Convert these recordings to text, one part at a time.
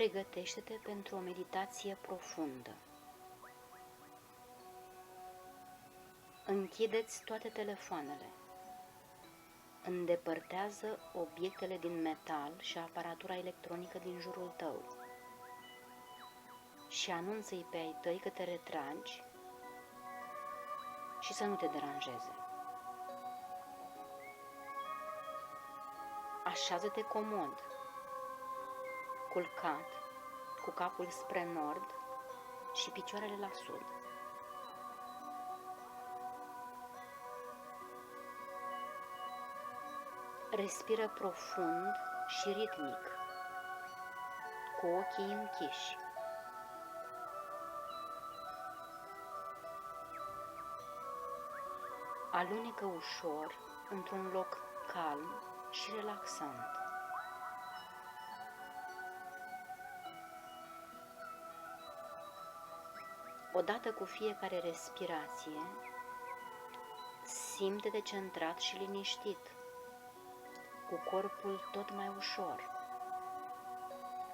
Pregătește-te pentru o meditație profundă. Închideți toate telefoanele. Îndepărtează obiectele din metal și aparatura electronică din jurul tău și anunță-i pe ai tăi că te retragi și să nu te deranjeze. Așează-te comod, culcat, cu capul spre nord și picioarele la sud. Respiră profund și ritmic, cu ochii închiși. Alunecă ușor într-un loc calm și relaxant. Odată cu fiecare respirație, simte-te centrat și liniștit, cu corpul tot mai ușor,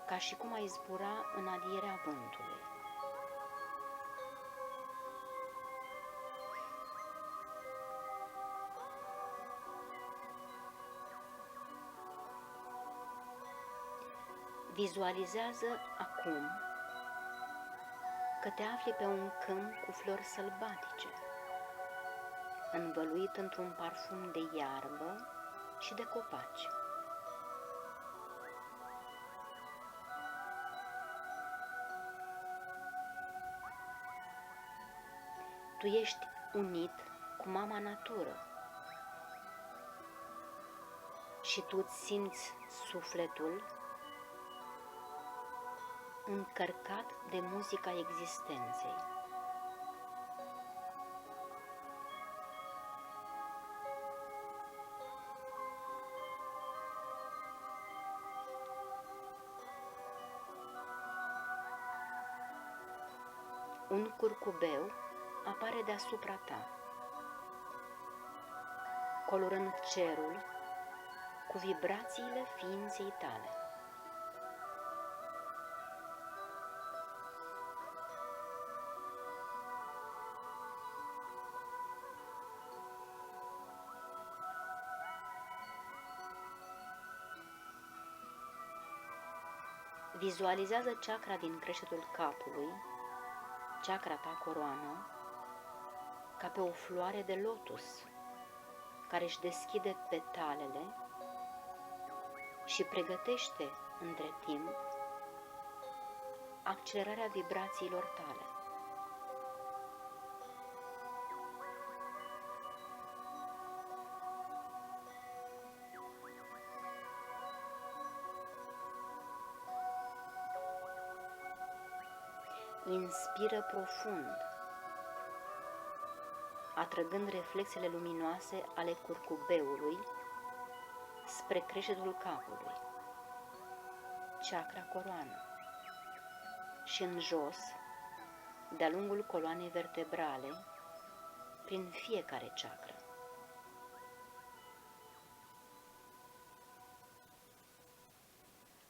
ca și cum ai zbura în adierea vântului. Vizualizează acum că te afli pe un câmp cu flori sălbatice, învăluit într-un parfum de iarbă și de copaci. Tu ești unit cu mama natură și tu îți simți sufletul încărcat de muzica existenței. Un curcubeu apare deasupra ta, colorând cerul cu vibrațiile ființei tale. Vizualizează chakra din creștetul capului, chakra ta coroană, ca pe o floare de lotus care își deschide petalele și pregătește între timp accelerarea vibrațiilor tale. Inspiră profund, atrăgând reflexele luminoase ale curcubeului spre creștetul capului, chakra coroană, și în jos, de-a lungul coloanei vertebrale, prin fiecare chakra.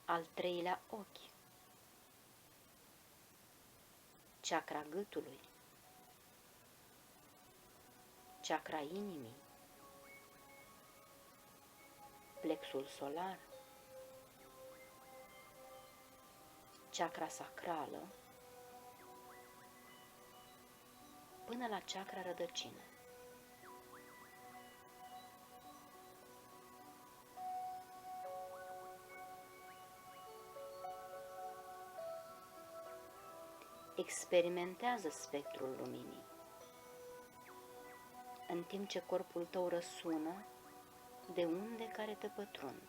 Al treilea ochi, chakra gâtului, chakra inimii, plexul solar, chakra sacrală, până la chakra rădăcină. Experimentează spectrul luminii, în timp ce corpul tău răsună de unde care te pătrund.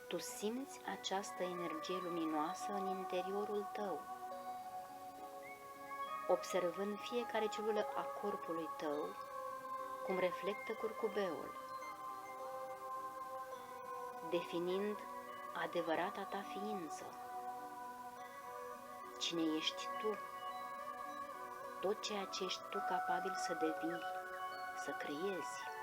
Tu simți această energie luminoasă în interiorul tău, observând fiecare celulă a corpului tău cum reflectă curcubeul, definind adevărata ta ființă, cine ești tu tot ceea ce ești tu capabil să devii, să creezi.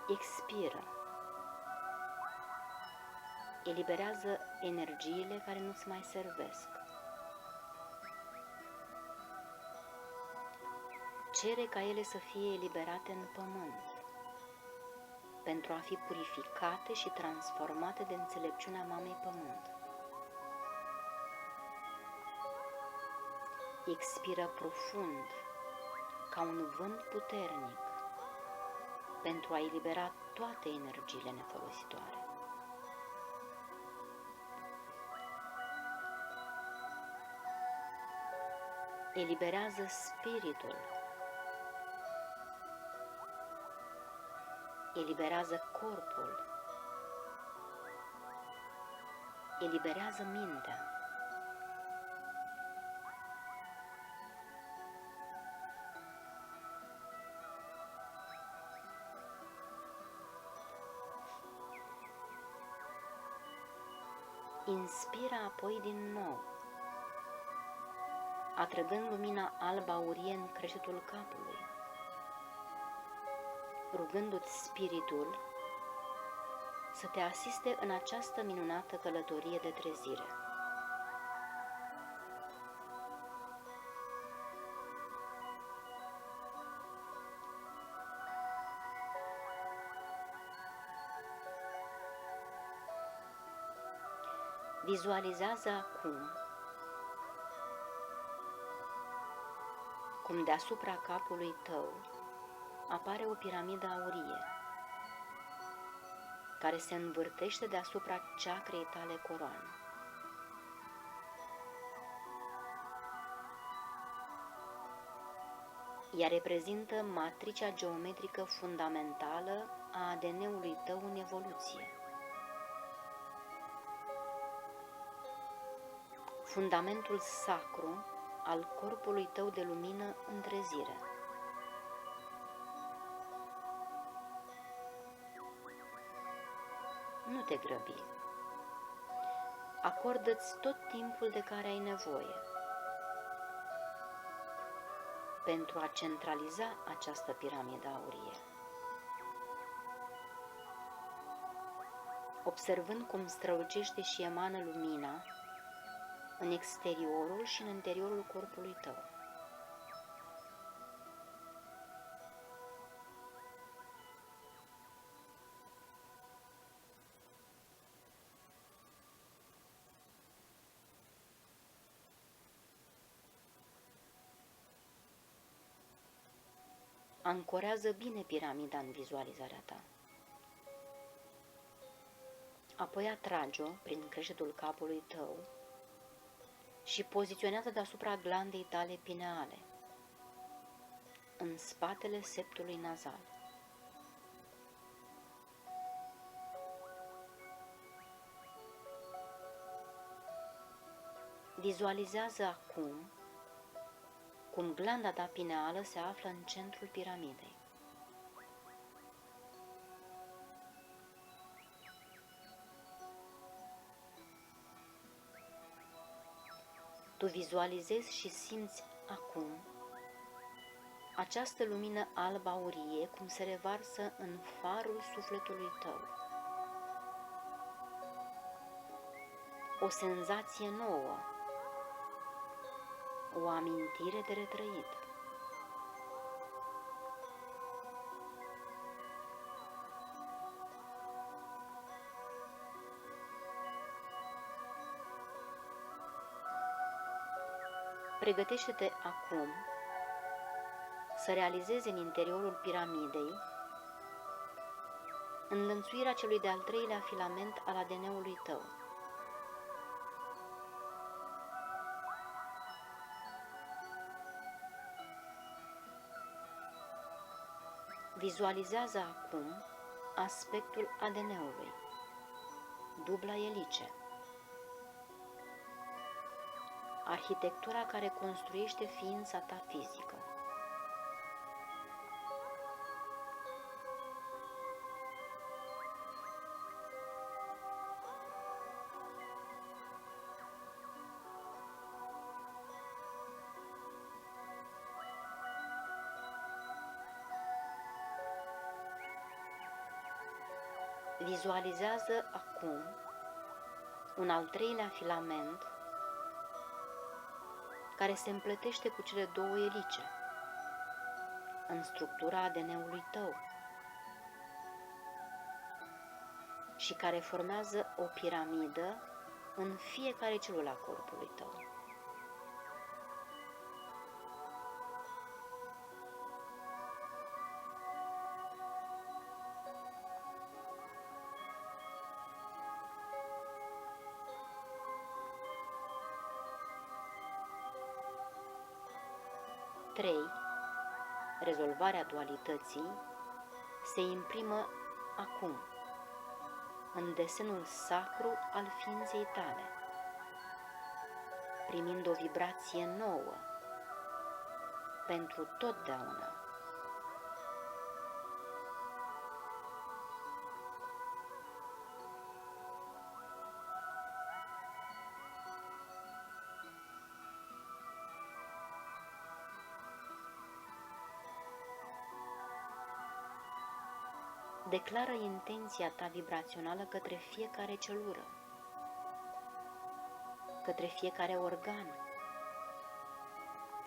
Expiră. Eliberează energiile care nu-ți mai servesc. Cere ca ele să fie eliberate în pământ, pentru a fi purificate și transformate de înțelepciunea Mamei Pământ. Expiră profund, ca un vânt puternic, pentru a elibera toate energiile nefolositoare. Eliberează spiritul. Eliberează corpul. Eliberează mintea. Inspiră apoi din nou, atrăgând lumina alb-aurie în creștetul capului, rugându-ți spiritul să te asiste în această minunată călătorie de trezire. Vizualizează acum cum deasupra capului tău apare o piramidă aurie care se învârtește deasupra ceacrei tale coroană. Ea reprezintă matricea geometrică fundamentală a ADN-ului tău în evoluție. Fundamentul sacru al corpului tău de lumină în trezire. Nu te grăbi. Acordă-ți tot timpul de care ai nevoie pentru a centraliza această piramidă aurie. Observând cum strălucește și emană lumina în exteriorul și în interiorul corpului tău. Ancorează bine piramida în vizualizarea ta. Apoi atrage-o prin creștetul capului tău și poziționează deasupra glandei tale pineale, în spatele septului nazal. Vizualizează acum cum glanda ta pineală se află în centrul piramidei. Tu vizualizezi și simți acum această lumină alb-aurie cum se revarsă în farul sufletului tău. O senzație nouă, o amintire de retrăit. Pregătește-te acum să realizezi în interiorul piramidei înlănțuirea celui de-al treilea filament al ADN-ului tău. Vizualizează acum aspectul ADN-ului, dubla elice, arhitectura care construiește ființa ta fizică. Vizualizează acum un al treilea filament care se împletește cu cele două elice în structura ADN-ului tău și care formează o piramidă în fiecare celulă a corpului tău. Trei. Rezolvarea dualității se imprimă acum în desenul sacru al ființei tale, primind o vibrație nouă pentru totdeauna. Declară intenția ta vibrațională către fiecare celulă, către fiecare organ,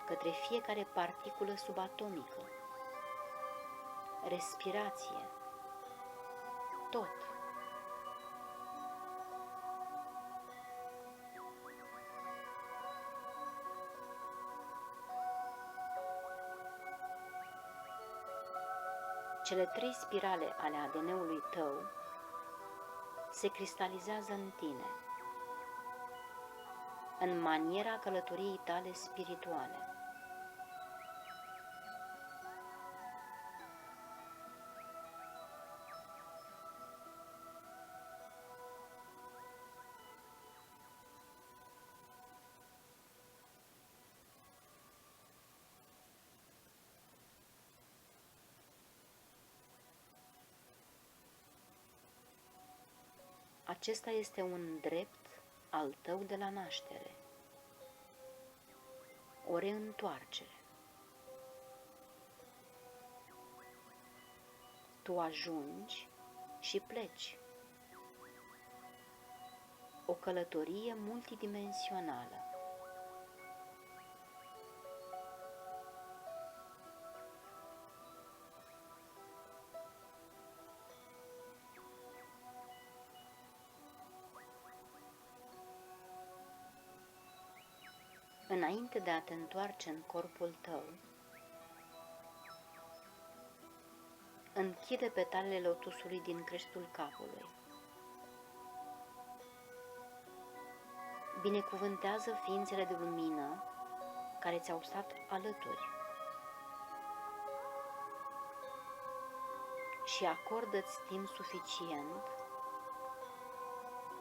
către fiecare particulă subatomică, respirație, tot. Cele trei spirale ale ADN-ului tău se cristalizează în tine, în maniera călătoriei tale spirituale. Acesta este un drept al tău de la naștere, o reîntoarcere. Tu ajungi și pleci, o călătorie multidimensională. Înainte de a te întoarce în corpul tău, închide petalele lotusului din creștul capului. Binecuvântează ființele de lumină care ți-au stat alături și acordă-ți timp suficient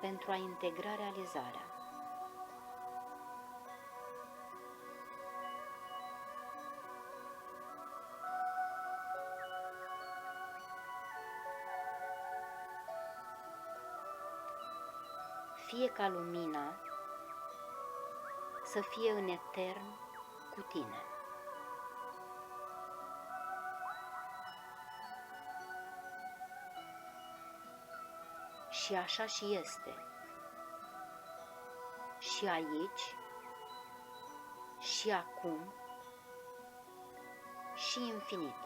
pentru a integra realizarea. Fie ca lumina să fie în etern cu tine. Și așa și este, și aici, și acum, și infinit.